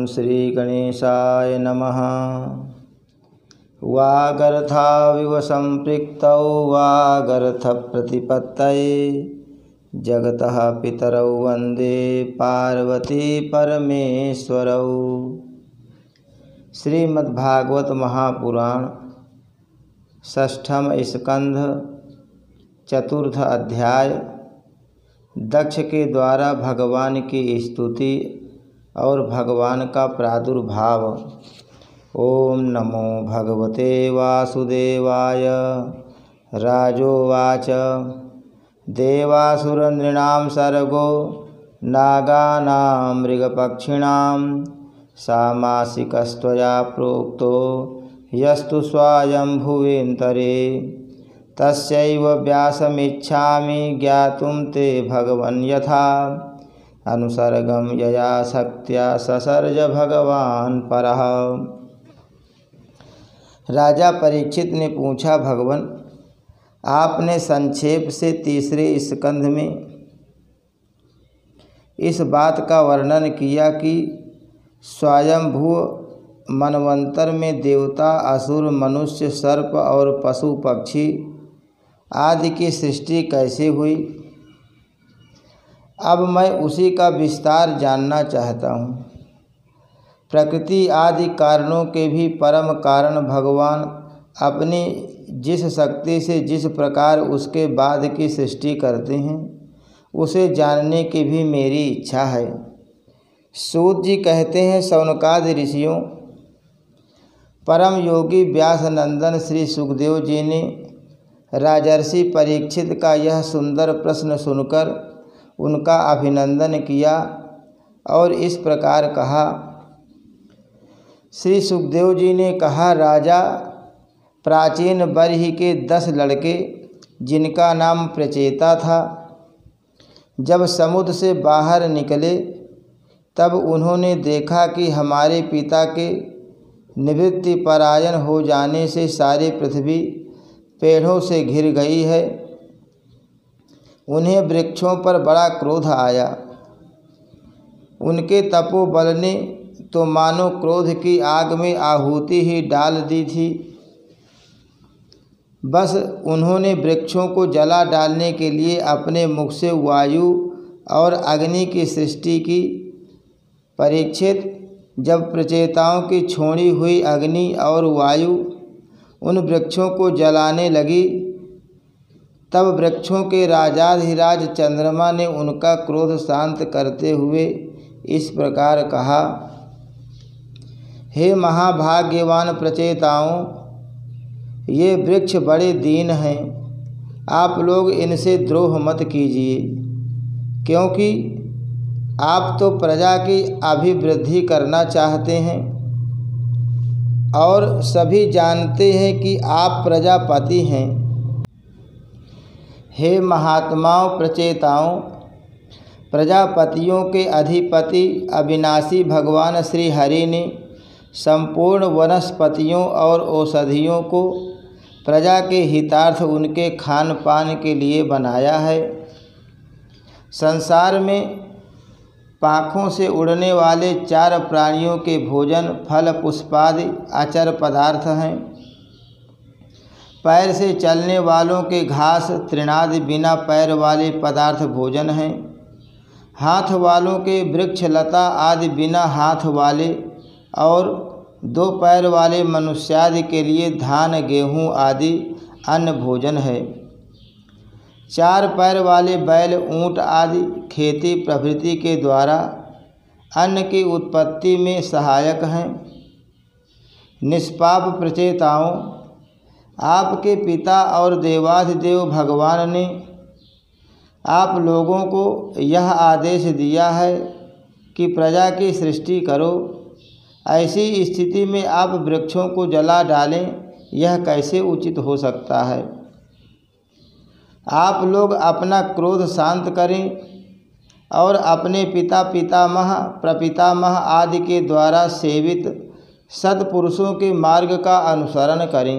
ओम श्री गणेशाय नमः। वागर्थाविव संपृक्तौ वागर्थप्रतिपत्तये जगतः पितरौ वन्दे पार्वती परमेश्वरौ। श्रीमद्भागवत महापुराण षष्ठम स्कंध चतुर्थ अध्याय। दक्ष के द्वारा भगवान की स्तुति और भगवान का प्रादुर्भाव। ओम नमो भगवते वासुदेवाय। राजोवाच देवासुरनृणां सर्गो नागानां मृगपक्षिणां सामासिकस्त्वया प्रोक्तो यस्तु स्वायंभुवेन्तरे तस्यैव व्यासमिच्छामि ज्ञातुं ते भगवन् यथा अनुसर्गं यया शक्त्या ससर्ज भगवान परः। राजा परीक्षित ने पूछा, भगवान आपने संक्षेप से तीसरे स्कंध में इस बात का वर्णन किया कि स्वयंभू मनवंतर में देवता, असुर, मनुष्य, सर्प और पशु पक्षी आदि की सृष्टि कैसे हुई। अब मैं उसी का विस्तार जानना चाहता हूँ। प्रकृति आदि कारणों के भी परम कारण भगवान अपनी जिस शक्ति से जिस प्रकार उसके बाद की सृष्टि करते हैं उसे जानने की भी मेरी इच्छा है। सूत जी कहते हैं, शौनकादि ऋषियों परम योगी व्यास नंदन श्री सुखदेव जी ने राजर्षि परीक्षित का यह सुंदर प्रश्न सुनकर उनका अभिनंदन किया और इस प्रकार कहा। श्री सुखदेव जी ने कहा, राजा, प्राचीन बरही के 10 लड़के जिनका नाम प्रचेता था, जब समुद्र से बाहर निकले तब उन्होंने देखा कि हमारे पिता के निवृत्ति परायण हो जाने से सारी पृथ्वी पेड़ों से घिर गई है। उन्हें वृक्षों पर बड़ा क्रोध आया। उनके तपोबल ने तो मानो क्रोध की आग में आहुति ही डाल दी थी। बस उन्होंने वृक्षों को जला डालने के लिए अपने मुख से वायु और अग्नि की सृष्टि की। परीक्षित, जब प्रचेताओं की छोड़ी हुई अग्नि और वायु उन वृक्षों को जलाने लगी तब वृक्षों के राजाधिराज चंद्रमा ने उनका क्रोध शांत करते हुए इस प्रकार कहा, हे महाभाग्यवान प्रचेताओं, ये वृक्ष बड़े दीन हैं। आप लोग इनसे द्रोह मत कीजिए, क्योंकि आप तो प्रजा की अभिवृद्धि करना चाहते हैं और सभी जानते हैं कि आप प्रजापति हैं। हे महात्माओं प्रचेताओं, प्रजापतियों के अधिपति अविनाशी भगवान श्री हरि ने संपूर्ण वनस्पतियों और औषधियों को प्रजा के हितार्थ उनके खान पान के लिए बनाया है। संसार में पाँखों से उड़ने वाले 4 प्राणियों के भोजन फल पुष्पादि अचर पदार्थ हैं। पैर से चलने वालों के घास तृणादि बिना पैर वाले पदार्थ भोजन हैं। हाथ वालों के वृक्ष लता आदि बिना हाथ वाले और 2 पैर वाले मनुष्यादि के लिए धान गेहूँ आदि अन्न भोजन है। 4 पैर वाले बैल ऊँट आदि खेती प्रभृति के द्वारा अन्न की उत्पत्ति में सहायक हैं। निष्पाप प्रचेताओं, आपके पिता और देवाधिदेव भगवान ने आप लोगों को यह आदेश दिया है कि प्रजा की सृष्टि करो। ऐसी स्थिति में आप वृक्षों को जला डालें, यह कैसे उचित हो सकता है। आप लोग अपना क्रोध शांत करें और अपने पिता पितामह प्रपितामह आदि के द्वारा सेवित सत्पुरुषों के मार्ग का अनुसरण करें।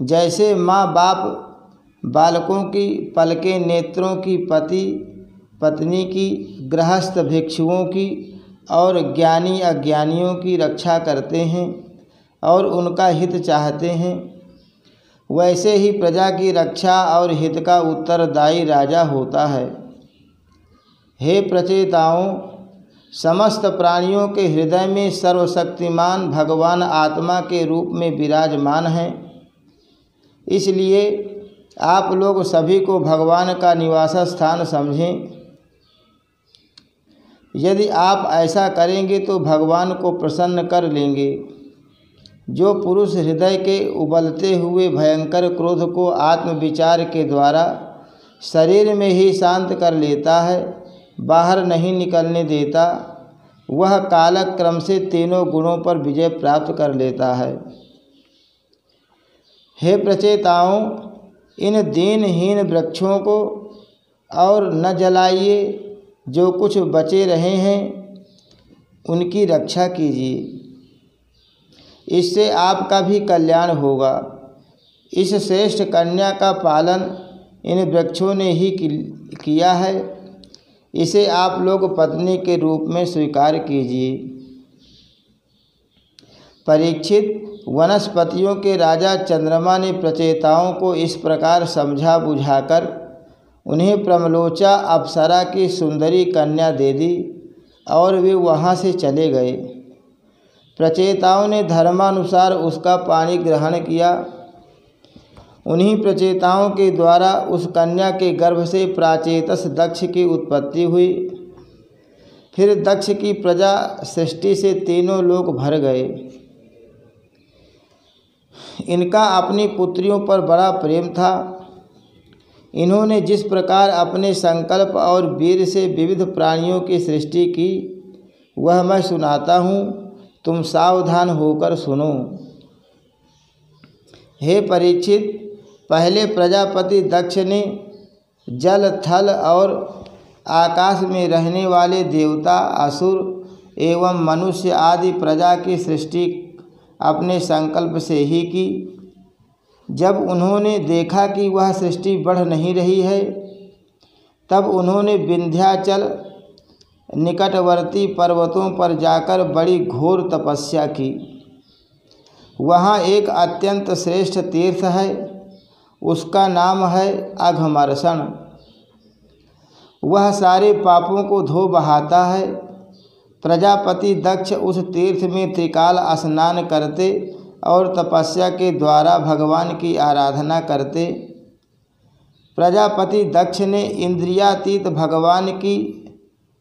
जैसे माँ बाप बालकों की पलके नेत्रों की, पति पत्नी की, गृहस्थ भिक्षुओं की और ज्ञानी अज्ञानियों की रक्षा करते हैं और उनका हित चाहते हैं, वैसे ही प्रजा की रक्षा और हित का उत्तरदायी राजा होता है। हे प्रचेताओं, समस्त प्राणियों के हृदय में सर्वशक्तिमान भगवान आत्मा के रूप में विराजमान हैं। इसलिए आप लोग सभी को भगवान का निवास स्थान समझें। यदि आप ऐसा करेंगे तो भगवान को प्रसन्न कर लेंगे। जो पुरुष हृदय के उबलते हुए भयंकर क्रोध को आत्मविचार के द्वारा शरीर में ही शांत कर लेता है, बाहर नहीं निकलने देता, वह कालक्रम से तीनों गुणों पर विजय प्राप्त कर लेता है। हे प्रचेताओं, इन दीनहीन वृक्षों को और न जलाइए, जो कुछ बचे रहे हैं उनकी रक्षा कीजिए, इससे आपका भी कल्याण होगा। इस श्रेष्ठ कन्या का पालन इन वृक्षों ने ही किया है, इसे आप लोग पत्नी के रूप में स्वीकार कीजिए। परीक्षित, वनस्पतियों के राजा चंद्रमा ने प्रचेताओं को इस प्रकार समझा बुझाकर उन्हें प्रमलोचा अप्सरा की सुंदरी कन्या दे दी और वे वहाँ से चले गए। प्रचेताओं ने धर्मानुसार उसका पानी ग्रहण किया। उन्हीं प्रचेताओं के द्वारा उस कन्या के गर्भ से प्राचेतस दक्ष की उत्पत्ति हुई। फिर दक्ष की प्रजा सृष्टि से तीनों लोक भर गए। इनका अपनी पुत्रियों पर बड़ा प्रेम था। इन्होंने जिस प्रकार अपने संकल्प और वीर से विविध प्राणियों की सृष्टि की, वह मैं सुनाता हूँ, तुम सावधान होकर सुनो। हे परीक्षित, पहले प्रजापति दक्ष ने जल, थल और आकाश में रहने वाले देवता, असुर एवं मनुष्य आदि प्रजा की सृष्टि अपने संकल्प से ही की। जब उन्होंने देखा कि वह सृष्टि बढ़ नहीं रही है, तब उन्होंने विंध्याचल निकटवर्ती पर्वतों पर जाकर बड़ी घोर तपस्या की। वहाँ एक अत्यंत श्रेष्ठ तीर्थ है, उसका नाम है अघमर्षण। वह सारे पापों को धो बहाता है। प्रजापति दक्ष उस तीर्थ में त्रिकाल स्नान करते और तपस्या के द्वारा भगवान की आराधना करते। प्रजापति दक्ष ने इंद्रियातीत भगवान की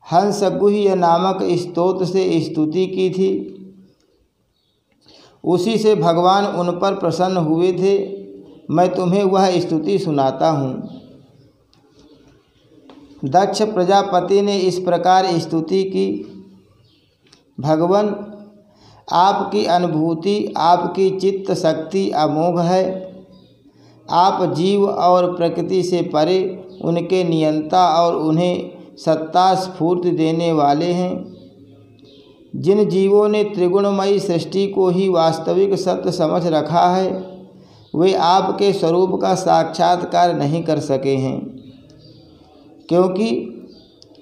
हंसगुह्य नामक स्तोत्र से स्तुति की थी। उसी से भगवान उन पर प्रसन्न हुए थे। मैं तुम्हें वह स्तुति सुनाता हूँ। दक्ष प्रजापति ने इस प्रकार स्तुति की। भगवान, आपकी अनुभूति, आपकी चित्त शक्ति अमोघ है। आप जीव और प्रकृति से परे उनके नियंता और उन्हें सत्ता स्फूर्ति देने वाले हैं। जिन जीवों ने त्रिगुणमयी सृष्टि को ही वास्तविक सत्य समझ रखा है, वे आपके स्वरूप का साक्षात्कार नहीं कर सके हैं, क्योंकि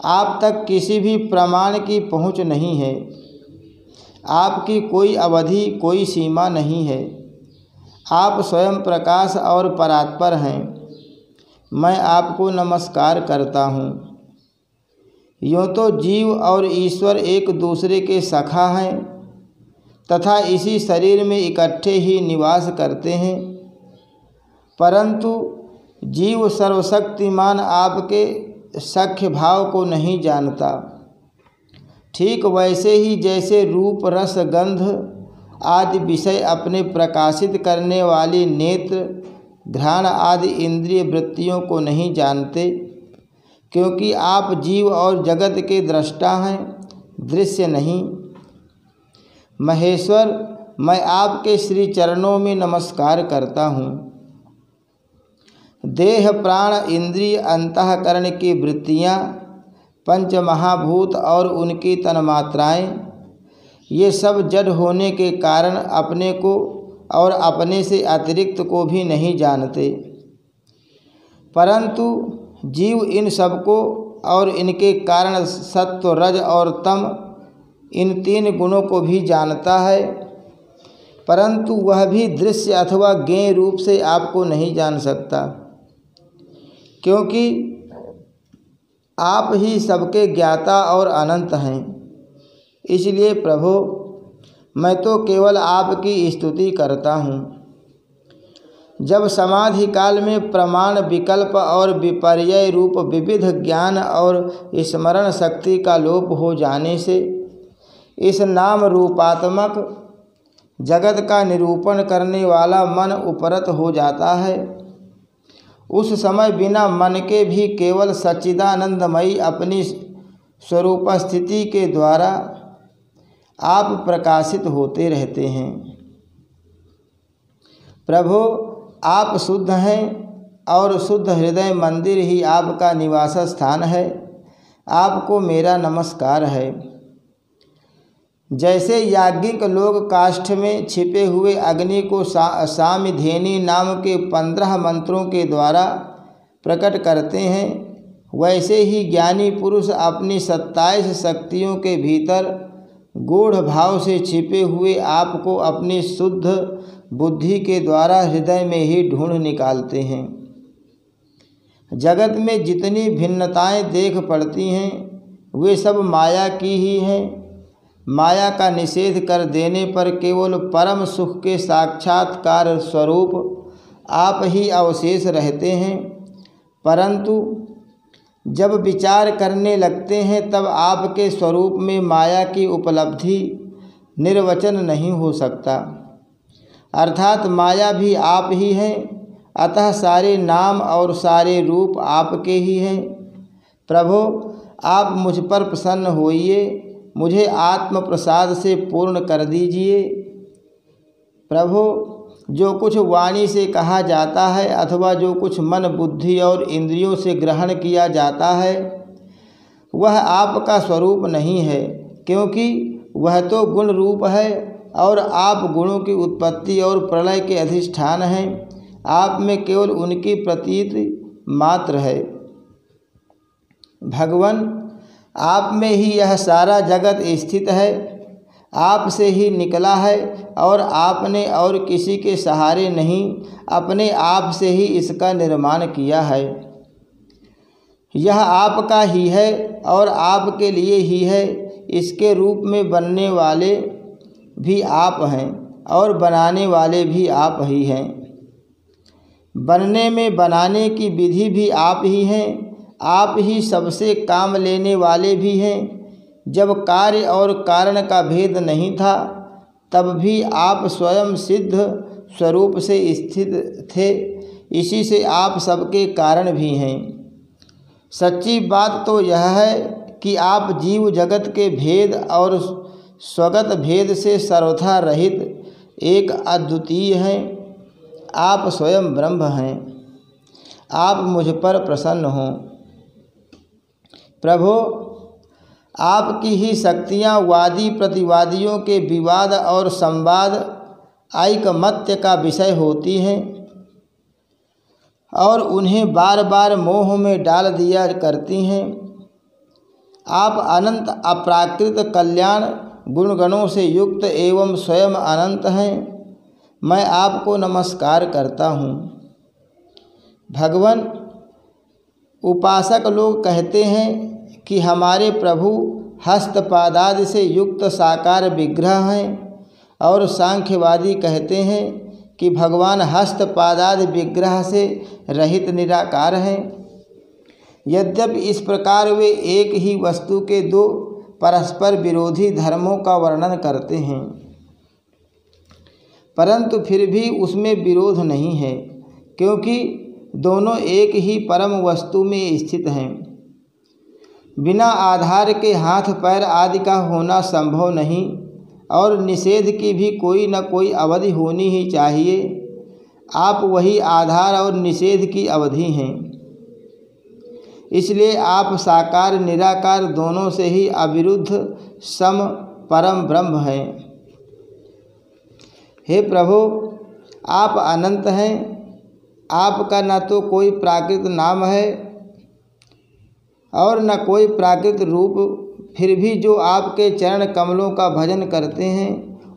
आप तक किसी भी प्रमाण की पहुँच नहीं है। आपकी कोई अवधि, कोई सीमा नहीं है। आप स्वयं प्रकाश और परात्पर हैं। मैं आपको नमस्कार करता हूँ। यूँ तो जीव और ईश्वर एक दूसरे के सखा हैं तथा इसी शरीर में इकट्ठे ही निवास करते हैं, परंतु जीव सर्वशक्तिमान आपके सख्य भाव को नहीं जानता। ठीक वैसे ही जैसे रूप, रस, गंध आदि विषय अपने प्रकाशित करने वाली नेत्र, घ्राण आदि इंद्रिय वृत्तियों को नहीं जानते, क्योंकि आप जीव और जगत के दृष्टा हैं, दृश्य नहीं। महेश्वर, मैं आपके श्री चरणों में नमस्कार करता हूँ। देह, प्राण, इंद्रिय, अंतःकरण की वृत्तियाँ, पंच महाभूत और उनकी तन्मात्राएँ, ये सब जड़ होने के कारण अपने को और अपने से अतिरिक्त को भी नहीं जानते, परंतु जीव इन सबको और इनके कारण सत्व, रज और तम इन 3 गुणों को भी जानता है, परंतु वह भी दृश्य अथवा ज्ञेय रूप से आपको नहीं जान सकता, क्योंकि आप ही सबके ज्ञाता और अनंत हैं। इसलिए प्रभो, मैं तो केवल आपकी स्तुति करता हूँ। जब समाधि काल में प्रमाण, विकल्प और विपर्यय रूप विविध ज्ञान और स्मरण शक्ति का लोप हो जाने से इस नाम रूपात्मक जगत का निरूपण करने वाला मन उपरत हो जाता है, उस समय बिना मन के भी केवल सच्चिदानंदमयी अपनी स्वरूप स्थिति के द्वारा आप प्रकाशित होते रहते हैं। प्रभो, आप शुद्ध हैं और शुद्ध हृदय मंदिर ही आपका निवास स्थान है। आपको मेरा नमस्कार है। जैसे याज्ञिक लोग काष्ठ में छिपे हुए अग्नि को सामधेनी नाम के 15 मंत्रों के द्वारा प्रकट करते हैं, वैसे ही ज्ञानी पुरुष अपनी 27 शक्तियों के भीतर गूढ़ भाव से छिपे हुए आपको अपनी शुद्ध बुद्धि के द्वारा हृदय में ही ढूंढ निकालते हैं। जगत में जितनी भिन्नताएं देख पड़ती हैं, वे सब माया की ही हैं। माया का निषेध कर देने पर केवल परम सुख के साक्षात्कार स्वरूप आप ही अवशेष रहते हैं, परंतु जब विचार करने लगते हैं तब आपके स्वरूप में माया की उपलब्धि निर्वचन नहीं हो सकता। अर्थात माया भी आप ही हैं, अतः सारे नाम और सारे रूप आपके ही हैं। प्रभो, आप मुझ पर प्रसन्न होइए, मुझे आत्म प्रसाद से पूर्ण कर दीजिए। प्रभो, जो कुछ वाणी से कहा जाता है अथवा जो कुछ मन, बुद्धि और इंद्रियों से ग्रहण किया जाता है, वह आपका स्वरूप नहीं है, क्योंकि वह तो गुण रूप है और आप गुणों की उत्पत्ति और प्रलय के अधिष्ठान हैं। आप में केवल उनकी प्रतीति मात्र है। भगवान, आप में ही यह सारा जगत स्थित है, आप से ही निकला है और आपने और किसी के सहारे नहीं, अपने आप से ही इसका निर्माण किया है। यह आपका ही है और आपके लिए ही है। इसके रूप में बनने वाले भी आप हैं और बनाने वाले भी आप ही हैं। बनने में बनाने की विधि भी आप ही हैं। आप ही सबसे काम लेने वाले भी हैं। जब कार्य और कारण का भेद नहीं था, तब भी आप स्वयं सिद्ध स्वरूप से स्थित थे। इसी से आप सबके कारण भी हैं। सच्ची बात तो यह है कि आप जीव जगत के भेद और स्वगत भेद से सर्वथा रहित एक अद्वितीय हैं। आप स्वयं ब्रह्म हैं। आप मुझ पर प्रसन्न हों। प्रभो, आपकी ही शक्तियाँ वादी प्रतिवादियों के विवाद और संवाद ऐकमत्य का विषय होती हैं और उन्हें बार बार मोह में डाल दिया करती हैं। आप अनंत अप्राकृत कल्याण गुणगणों से युक्त एवं स्वयं अनंत हैं। मैं आपको नमस्कार करता हूँ। भगवान, उपासक लोग कहते हैं कि हमारे प्रभु हस्तपादादि से युक्त साकार विग्रह हैं और सांख्यवादी कहते हैं कि भगवान हस्तपादादि विग्रह से रहित निराकार हैं। यद्यपि इस प्रकार वे एक ही वस्तु के 2 परस्पर विरोधी धर्मों का वर्णन करते हैं, परंतु फिर भी उसमें विरोध नहीं है, क्योंकि दोनों एक ही परम वस्तु में स्थित हैं। बिना आधार के हाथ पैर आदि का होना संभव नहीं और निषेध की भी कोई न कोई अवधि होनी ही चाहिए। आप वही आधार और निषेध की अवधि हैं। इसलिए आप साकार निराकार दोनों से ही अविरुद्ध सम परम ब्रह्म हैं। हे प्रभु, आप अनंत हैं। आपका न तो कोई प्राकृत नाम है और न कोई प्राकृत रूप फिर भी जो आपके चरण कमलों का भजन करते हैं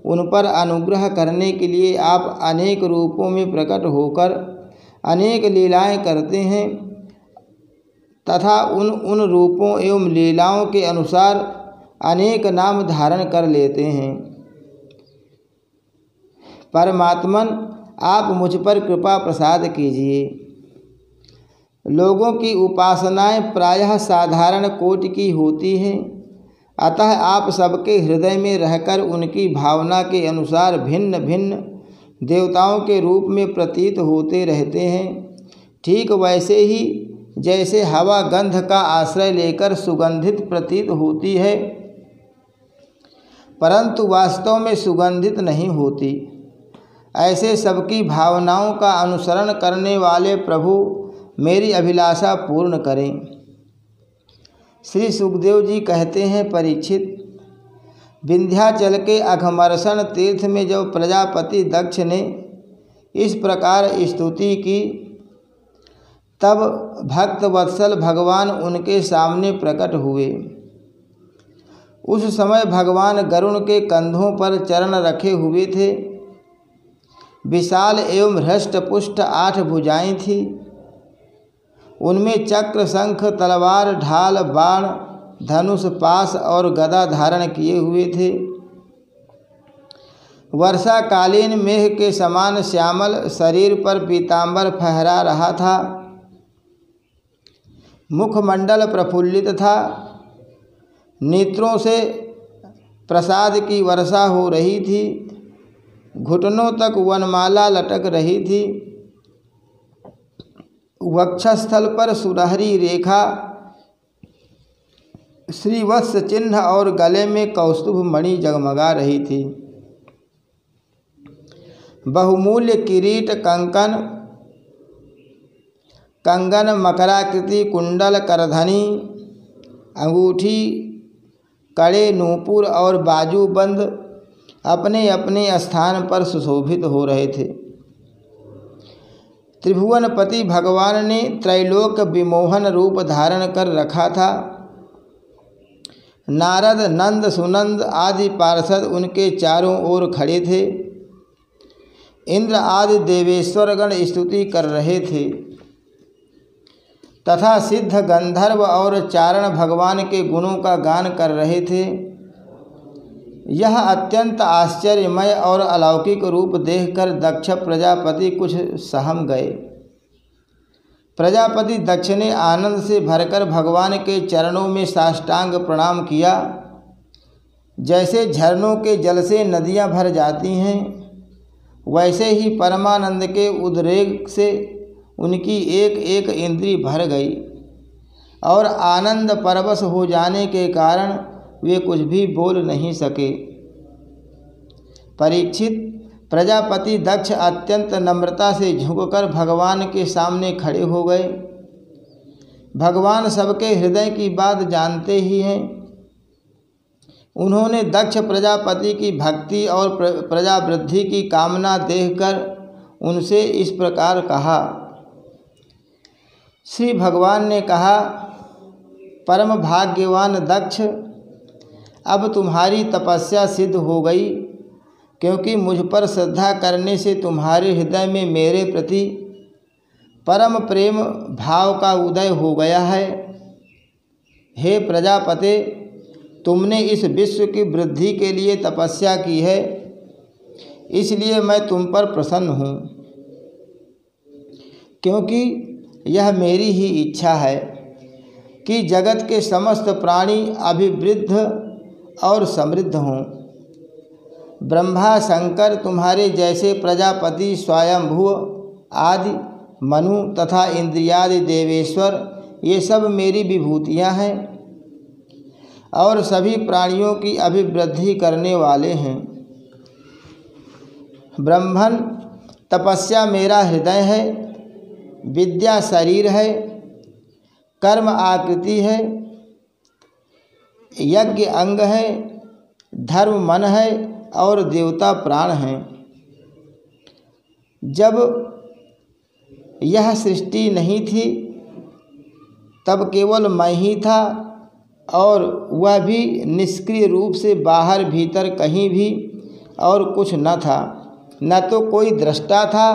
उन पर अनुग्रह करने के लिए आप अनेक रूपों में प्रकट होकर अनेक लीलाएं करते हैं तथा उन रूपों एवं लीलाओं के अनुसार अनेक नाम धारण कर लेते हैं। परमात्मन, आप मुझ पर कृपा प्रसाद कीजिए। लोगों की उपासनाएं प्रायः साधारण कोटि की होती हैं, अतः आप सबके हृदय में रहकर उनकी भावना के अनुसार भिन्न भिन्न देवताओं के रूप में प्रतीत होते रहते हैं। ठीक वैसे ही जैसे हवा गंध का आश्रय लेकर सुगंधित प्रतीत होती है परंतु वास्तव में सुगंधित नहीं होती, ऐसे सबकी भावनाओं का अनुसरण करने वाले प्रभु मेरी अभिलाषा पूर्ण करें। श्री सुखदेव जी कहते हैं, परीक्षित, विंध्याचल के अघमर्षण तीर्थ में जब प्रजापति दक्ष ने इस प्रकार स्तुति की तब भक्त वत्सल भगवान उनके सामने प्रकट हुए। उस समय भगवान गरुण के कंधों पर चरण रखे हुए थे। विशाल एवं हृष्ट पुष्ट 8 भुजाएं थी। उनमें चक्र, शंख, तलवार, ढाल, बाण, धनुष, पाश और गदा धारण किए हुए थे। वर्षाकालीन मेघ के समान श्यामल शरीर पर पीतांबर फहरा रहा था। मुखमंडल प्रफुल्लित था। नेत्रों से प्रसाद की वर्षा हो रही थी। घुटनों तक वनमाला लटक रही थी। वक्षस्थल पर सुनहरी रेखा, श्रीवत्स चिन्ह और गले में कौस्तुभ मणि जगमगा रही थी। बहुमूल्य किरीट, कंगन, मकराकृति, कुंडल, करधनी, अंगूठी, कड़े, नूपुर और बाजूबंद अपने अपने स्थान पर सुशोभित हो रहे थे। त्रिभुवनपति भगवान ने त्रैलोक विमोहन रूप धारण कर रखा था। नारद, नंद, सुनंद आदि पार्षद उनके चारों ओर खड़े थे। इंद्र आदि देवेश्वरगण स्तुति कर रहे थे तथा सिद्ध, गंधर्व और चारण भगवान के गुणों का गान कर रहे थे। यह अत्यंत आश्चर्यमय और अलौकिक रूप देखकर दक्ष प्रजापति कुछ सहम गए। प्रजापति दक्ष ने आनंद से भरकर भगवान के चरणों में साष्टांग प्रणाम किया। जैसे झरनों के जल से नदियां भर जाती हैं, वैसे ही परमानंद के उद्रेक से उनकी एक एक इंद्री भर गई और आनंद परवश हो जाने के कारण वे कुछ भी बोल नहीं सके। परीक्षित, प्रजापति दक्ष अत्यंत नम्रता से झुककर भगवान के सामने खड़े हो गए। भगवान सबके हृदय की बात जानते ही हैं। उन्होंने दक्ष प्रजापति की भक्ति और प्रजावृद्धि की कामना देखकर उनसे इस प्रकार कहा। श्री भगवान ने कहा, परम भाग्यवान दक्ष, अब तुम्हारी तपस्या सिद्ध हो गई, क्योंकि मुझ पर श्रद्धा करने से तुम्हारे हृदय में मेरे प्रति परम प्रेम भाव का उदय हो गया है। हे प्रजापते, तुमने इस विश्व की वृद्धि के लिए तपस्या की है, इसलिए मैं तुम पर प्रसन्न हूँ, क्योंकि यह मेरी ही इच्छा है कि जगत के समस्त प्राणी अभिवृद्ध और समृद्ध हों। ब्रह्मा, शंकर, तुम्हारे जैसे प्रजापति, स्वयंभू आदि, मनु तथा इंद्रियादि देवेश्वर, ये सब मेरी विभूतियाँ हैं और सभी प्राणियों की अभिवृद्धि करने वाले हैं। ब्रह्मन, तपस्या मेरा हृदय है, विद्या शरीर है, कर्म आकृति है, यज्ञ अंग है, धर्म मन है और देवता प्राण हैं। जब यह सृष्टि नहीं थी तब केवल मैं ही था और वह भी निष्क्रिय रूप से बाहर भीतर कहीं भी और कुछ न था, न तो कोई दृष्टा था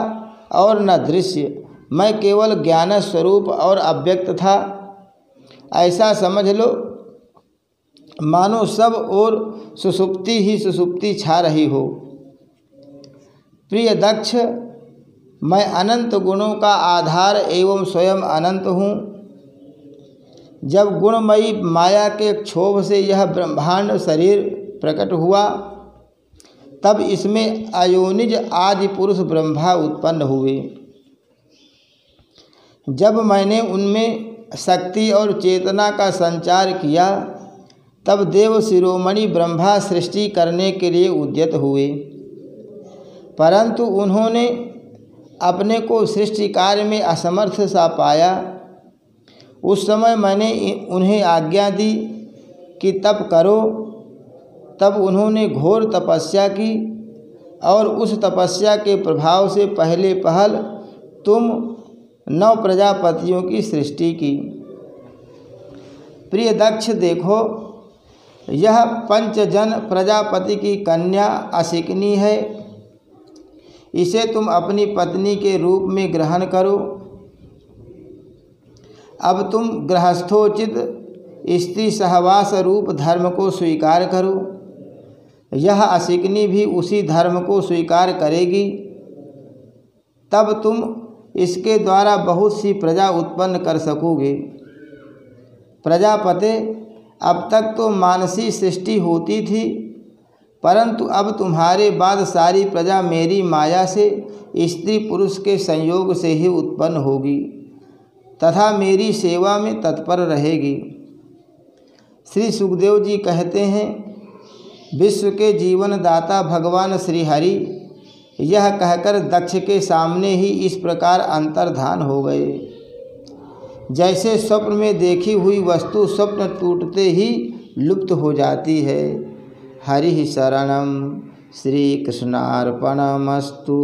और न दृश्य। मैं केवल ज्ञान स्वरूप और अव्यक्त था। ऐसा समझ लो मानो सब और सुषुप्ति ही सुषुप्ति छा रही हो। प्रिय दक्ष, मैं अनंत गुणों का आधार एवं स्वयं अनंत हूँ। जब गुणमयी माया के क्षोभ से यह ब्रह्मांड शरीर प्रकट हुआ, तब इसमें अयोनिज आदि पुरुष ब्रह्मा उत्पन्न हुए। जब मैंने उनमें शक्ति और चेतना का संचार किया, तब देव शिरोमणि ब्रह्मा सृष्टि करने के लिए उद्यत हुए, परंतु उन्होंने अपने को सृष्टि कार्य में असमर्थ सा पाया। उस समय मैंने उन्हें आज्ञा दी कि तप करो। तब उन्होंने घोर तपस्या की और उस तपस्या के प्रभाव से पहले पहल तुम 9 प्रजापतियों की सृष्टि की। प्रिय दक्ष, देखो यह पंचजन प्रजापति की कन्या असिकनी है। इसे तुम अपनी पत्नी के रूप में ग्रहण करो। अब तुम गृहस्थोचित स्त्री सहवास रूप धर्म को स्वीकार करो। यह असिकनी भी उसी धर्म को स्वीकार करेगी। तब तुम इसके द्वारा बहुत सी प्रजा उत्पन्न कर सकोगे। प्रजापते, अब तक तो मानसी सृष्टि होती थी, परंतु अब तुम्हारे बाद सारी प्रजा मेरी माया से स्त्री पुरुष के संयोग से ही उत्पन्न होगी तथा मेरी सेवा में तत्पर रहेगी। श्री सुखदेव जी कहते हैं, विश्व के जीवन दाता भगवान श्री हरि यह कहकर दक्ष के सामने ही इस प्रकार अंतर्धान हो गए, जैसे स्वप्न में देखी हुई वस्तु स्वप्न टूटते ही लुप्त हो जाती है। हरि शरणम। श्री कृष्णार्पणमस्तु।